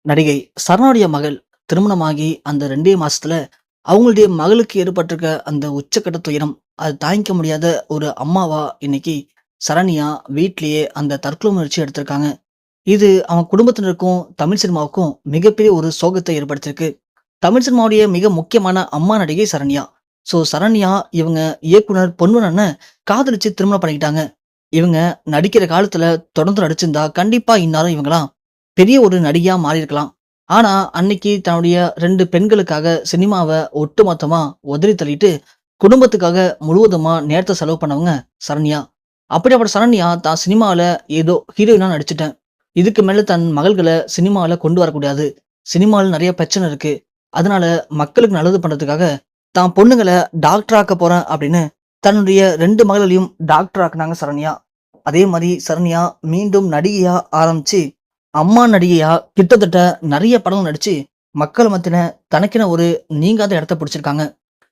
நடிகை சரணுடைய மகள் திருமணமாகி அந்த 2 மாசத்துல அவங்களுடைய மகளுக்கு ஏற்பட்டிருக்க அந்த உச்சக்கட்ட துயரம், அது தாங்கிக்க முடியாத ஒரு அம்மாவா இன்னைக்கு சரண்யா வீட்லயே அந்த தற்கொலை முயற்சி எடுத்திருக்காங்க. இது அவங்க குடும்பத்தினருக்கும், தமிழ் சினிமாவுக்கும் மிகப்பெரிய ஒரு சோகத்தை ஏற்படுத்தியிருக்கு. தமிழ் சினிமாவுடைய மிக முக்கியமான அம்மா நடிகை சரண்யா. சரண்யா இவங்க இயக்குனர் பொன்வனன காதலிச்சு திருமணம் பண்ணிக்கிட்டாங்க. இவங்க நடிக்கிற காலத்துல தொடர்ந்து நடிச்சிருந்தா கண்டிப்பா இந்நேரம் இவங்கலாம் பெரிய ஒரு நடிகையா மாறியிருக்கலாம். ஆனா, அன்னைக்கு தன்னுடைய 2 பெண்களுக்காக சினிமாவ ஒட்டுமொத்தமா உதறி தள்ளிட்டு, குடும்பத்துக்காக முழுவதுமா நேரத்த செலவு பண்ணவங்க சரண்யா. அப்படிப்பட்ட சரண்யா தான் சினிமால ஏதோ ஹீரோயினா நடிச்சுட்டேன். இதுக்கு மேல தன் மகள்கள சினிமால கொண்டு வரக்கூடாது. சினிமால நெறைய பிரச்சனை இருக்கு. அதனால மக்களுக்கு நல்லது பண்றதுக்காக தான் பொண்ணுங்கள டாக்டர் ஆக்க போறேன் அப்படின்னு தன்னுடைய 2 மகள்களையும் டாக்டர் ஆக்குனாங்க சரண்யா. அதே மாரி சரண்யா மீண்டும் நடிகையா ஆரம்பிச்சு அம்மா நடிகையா கிட்டத்தட்ட நெறைய படம் நடிச்சு, மக்கள் மத்தியில தனக்கென ஒரு நீங்காத இடத்த பிடிச்சிருக்காங்க.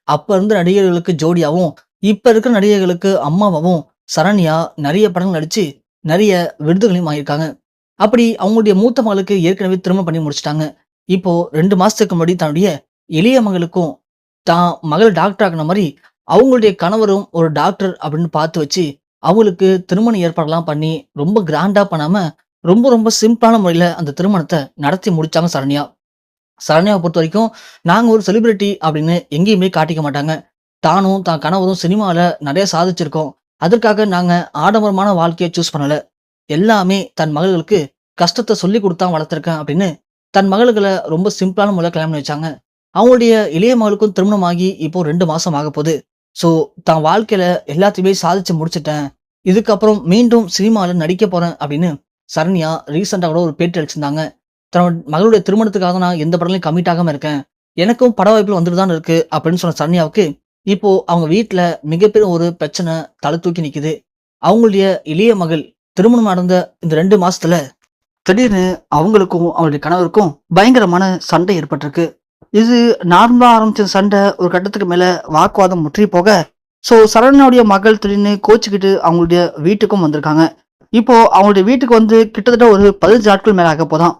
அப்ப இருந்த நடிகர்களுக்கு ஜோடியாவும், இப்ப இருக்கிற நடிகைகளுக்கு அம்மாவாவும் சரண்யா நெறைய படங்கள் நடிச்சு, நெறைய விருதுகளையும் வாங்கியிருக்காங்க. அப்படி அவங்களுடைய மூத்த மகளுக்கு ஏற்கனவே திருமணம் பண்ணி முடிச்சுட்டாங்க. இப்போ 2 மாசத்துக்கு முன்னாடி தன்னுடைய இளைய மகளுக்கும், தான் மகள் டாக்டர் ஆக்குன மாரி, அவங்களுடைய கணவரும் ஒரு டாக்டர் அப்படின்னு பார்த்து வச்சு, அவங்களுக்கு திருமண ஏற்பாடெல்லாம் பண்ணி, ரொம்ப கிராண்டா பண்ணாம ரொம்ப ரொம்ப சிம்பிளான முறையில அந்த திருமணத்த நடத்தி முடிச்சாங்க சரண்யா. சரண்யாவ பொறுத்தவரைக்கும், நாங்க ஒரு செலிபிரிட்டி அப்படின்னு எங்கேயுமே காட்டிக்க மாட்டாங்க. தானும், தான் கணவரும் சினிமால நெறைய சாதிச்சிருக்கோம். அதற்காக நாங்க ஆடம்பரமான வாழ்க்கைய சூஸ் பண்ணல. எல்லாமே தன் மகள்களுக்கு கஷ்டத்த சொல்லிக் குடுத்து தான் வளர்த்துருக்கேன் அப்படின்னு, தன் மகள்கள ரொம்ப சிம்பிளான முறையில கல்யாணம் பண்ணி வச்சாங்க. அவங்களுடைய இளைய மகளுக்கும் திருமணமாகி இப்போ 2 மாசம் ஆகப்போது. ஸோ, தான் வாழ்க்கையில எல்லாத்தையுமே சாதிச்சு முடிச்சுட்டேன். இதுக்கப்புறம் மீண்டும் சினிமால நடிக்க போறேன் அப்படின்னு சரண்யா ரீசெண்டா கூட ஒரு பேட்டி அளிச்சிருந்தாங்க. தன்னோட மகளுடைய திருமணத்துக்காக நான் எந்த படத்துலயும் கமிட் ஆகாம இருக்கேன். எனக்கும் பட வாய்ப்புகள் வந்துட்டு தான் இருக்கு அப்படின்னு சொன்ன சரண்யாவுக்கு, இப்போ அவங்க வீட்ல மிகப்பெரிய ஒரு பிரச்சனை தலை தூக்கி நிக்குது. அவங்களுடைய இளைய மகள் திருமணம் நடந்த இந்த 2 மாசத்துல திடீர்னு அவங்களுக்கும், அவங்களுடைய கணவருக்கும் பயங்கரமான சண்டை ஏற்பட்டிருக்கு. இது நார்மலா ஆரம்பிச்ச சண்டை ஒரு கட்டத்துக்கு மேல வாக்குவாதம் முற்றி போக, சரண்யாவுடைய மகள் திடீர்னு கோச்சுக்கிட்டு அவங்களுடைய வீட்டுக்கும் வந்திருக்காங்க. இப்போ அவங்களுடைய வீட்டுக்கு வந்து கிட்டத்தட்ட ஒரு 15 நாட்கள் மேல ஆக போதாம்.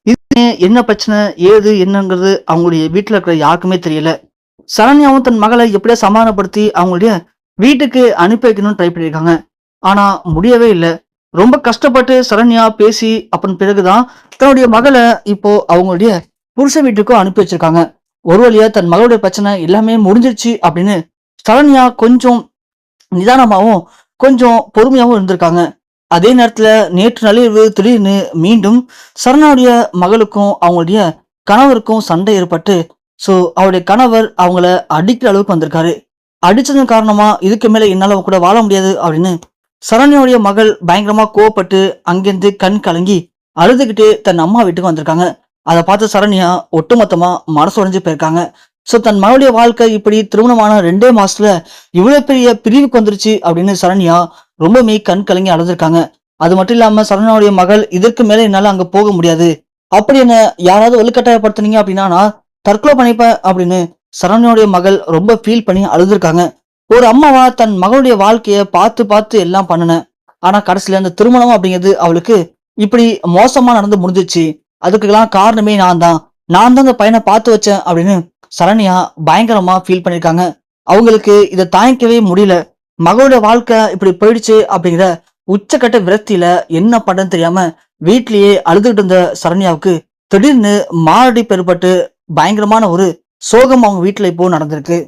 இது என்ன பிரச்சனை, ஏது என்னங்கிறது அவங்களுடைய வீட்டுல இருக்கிற யாருக்குமே தெரியல. சரண்யாவும் தன் மகளை எப்படியா சமாதானப்படுத்தி அவங்களுடைய வீட்டுக்கு அனுப்பி வைக்கணும்னு ட்ரை பண்ணியிருக்காங்க. ஆனா முடியவே இல்லை. ரொம்ப கஷ்டப்பட்டு சரண்யா பேசி அப்புறம் பிறகுதான் தன்னுடைய மகளை இப்போ அவங்களுடைய புருஷ வீட்டுக்கும் அனுப்பி வச்சிருக்காங்க. ஒரு வழியா தன் மகளுடைய பிரச்சனை எல்லாமே முடிஞ்சிருச்சு அப்படின்னு சரண்யா கொஞ்சம் நிதானமாவும் கொஞ்சம் பொறுமையாவும் இருந்திருக்காங்க. அதே நேரத்துல நேற்று நள்ளிரவு திடீர்னு மீண்டும் சரண்யாவுடைய மகளுக்கும் அவங்களுடைய கணவருக்கும் சண்டை ஏற்பட்டு, அவருடைய கணவர் அவங்கள அடிக்கிற அளவுக்கு வந்திருக்காரு. அடிச்சதன் காரணமா இதுக்கு மேல என்னால கூட வாழ முடியாது அப்படின்னு சரண்யாவுடைய மகள் பயங்கரமா கோவப்பட்டு அங்கிருந்து கண் கலங்கி அழுதுகிட்டு தன் அம்மா வீட்டுக்கு வந்திருக்காங்க. அதை பார்த்து சரண்யா ஒட்டுமொத்தமா மனசு உடைஞ்சு போயிருக்காங்க. தன் மகளுடைய வாழ்க்கை இப்படி திருமணமான 2 மாசத்துல இவ்வளவு பெரிய பிரிவுக்கு வந்துருச்சு அப்படின்னு சரண்யா ரொம்பவே கண் கலங்கி அழுதுருக்காங்க. அது மட்டும் இல்லாம சரண்யாவுடைய மகள் இதற்கு மேல என்னால அங்க போக முடியாது, அப்படி என்ன யாராவது வலுக்கட்டாயப்படுத்துனீங்க அப்படின்னா நான் தற்கொலை பண்ணிப்பேன் அப்படின்னு சரண்யாவுடைய மகள் ரொம்ப ஃபீல் பண்ணி அழுதுருக்காங்க. ஒரு அம்மாவா தன் மகளுடைய வாழ்க்கைய பார்த்து பார்த்து எல்லாம் பண்ணுனேன். ஆனா கடைசியில அந்த திருமணம் அப்படிங்கிறது அவளுக்கு இப்படி மோசமா நடந்து முடிஞ்சிச்சு. அதுக்கெல்லாம் காரணமே நான் தான் அந்த பையனை பார்த்து வச்சேன் அப்படின்னு சரண்யா பயங்கரமா ஃபீல் பண்ணிருக்காங்க. அவங்களுக்கு இதை தாங்கிக்கவே முடியல. மகளோட வாழ்க்கை இப்படி போயிடுச்சு அப்படிங்கிற உச்சக்கட்ட விரக்தியில என்ன பண்றதுன்னு தெரியாம வீட்லயே அழுதுகிட்டு இருந்த சரண்யாவுக்கு திடீர்னு மாரடைப்பு ஏற்பட்டு பயங்கரமான ஒரு சோகம் அவங்க வீட்டுல இப்போ நடந்திருக்கு.